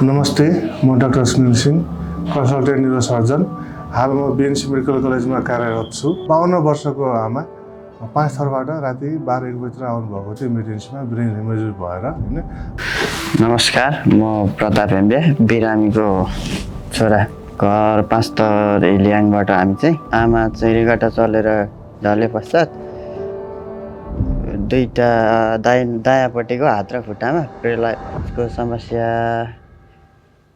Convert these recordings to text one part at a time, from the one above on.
नमस्ते, म doctor Sunil Singh, consultant neurosurgeon. हाल म बिएनसी मेडिकल कलेजमा कार्यरत छु। 52 वर्षको आमा 5 थरबाट राति 12-1 बजीतिर आउनुभएको थियो इमर्जेन्सीमा ब्रेन हेमरेज भएर हैन। नमस्कार, म प्रताप हेम्बे, बिरामीको छोरा। घर 5 थर इलियाङबाट हामी चाहिँ आमा चाहिँ रिगाटा चलेर ढले पश्चात दुईटा दायाँपट्टिको हात र खुट्टामा पेरालाइजको समस्या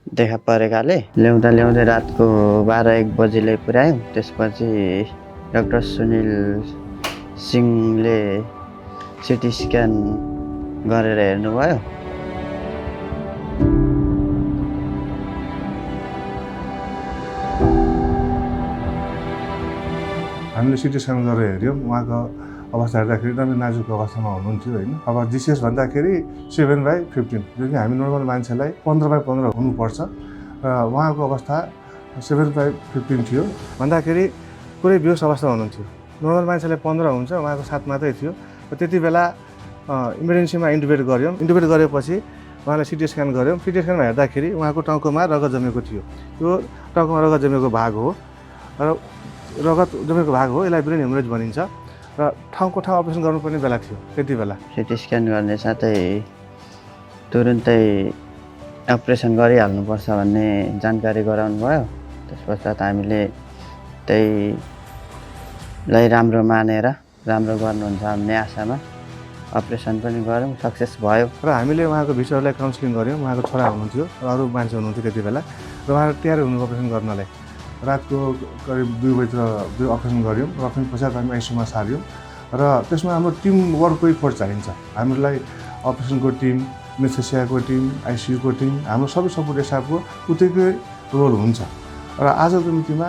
देखा परेकाले ल्याउँदै रातको 12-1 बजीले पुर्यायौँ। त्यसपछि डाक्टर सुनिल सिंहले सिटी स्क्यान गरेर हेर्नुभयो। हामीले सिटी स्क्यान गरेर हेऱ्यौँ। उहाँको अवस्था हेर्दाखेरि एकदमै नाजुक अवस्थामा हुनुहुन्थ्यो हैन। अब जिसिएस भन्दाखेरि 7/15, जो कि हामी नर्मल मान्छेलाई 15/15 हुनुपर्छ र उहाँको अवस्था 7/15 थियो भन्दाखेरि पुरै बेहोस अवस्थामा हुनुहुन्थ्यो। नर्मल मान्छेलाई 15 हुन्छ, उहाँको 7 मात्रै थियो। र त्यति बेला इमर्जेन्सीमा इन्टुबेट गऱ्यौँ। इन्टुबेट गरेपछि उहाँलाई सिटी स्क्यान गऱ्यौँ। सिटी स्क्यानमा हेर्दाखेरि उहाँको टाउकोमा रगत जमेको थियो। यो टाउकोमा रगत जमेको भाग हो र रगत जमेको भाग हो, यसलाई ब्रेन हेमरेज भनिन्छ र ठाउँको ठाउँ अपरेसन गर्नुपर्ने बेला थियो त्यति बेला। सिटी स्क्यान गर्ने साथै तुरुन्तै अपरेसन गरिहाल्नुपर्छ भन्ने जानकारी गराउनु भयो। त्यसपश्चात हामीले त्यहीलाई राम्रो मानेर राम्रो गर्नुहुन्छ भन्ने आशामा अपरेसन पनि गऱ्यौँ, सक्सेस भयो। र हामीले उहाँको भिसरलाई काउन्सिलिङ गऱ्यौँ। उहाँको छोरा हुनुहुन्थ्यो र अरू मान्छे हुनुहुन्थ्यो त्यति बेला, र उहाँहरू तयार हुनु अपरेसन गर्नलाई। रातको करिब 2 बजीतिर अपरेसन गऱ्यौँ। र अपरेसन पश्चात हामी आइसियुमा सार्यौँ र त्यसमा हाम्रो टिम वर्कको इफोर्ट चाहिन्छ। हामीलाई अपरेसनको टिम, एनेस्थेसियाको टिम, आइसियुको टिम, हाम्रो सबै सपोर्ट स्टाफको उत्तिकै रोल हुन्छ। र आजको मितिमा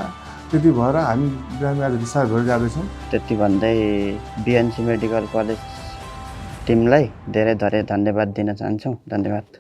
त्यति भएर हामी बिरामी आज डिस्चार्ज भएर जाँदैछौँ। त्यति भन्दै बिएनसी मेडिकल कलेज टिमलाई धेरै धेरै धन्यवाद दिन चाहन्छौँ। धन्यवाद।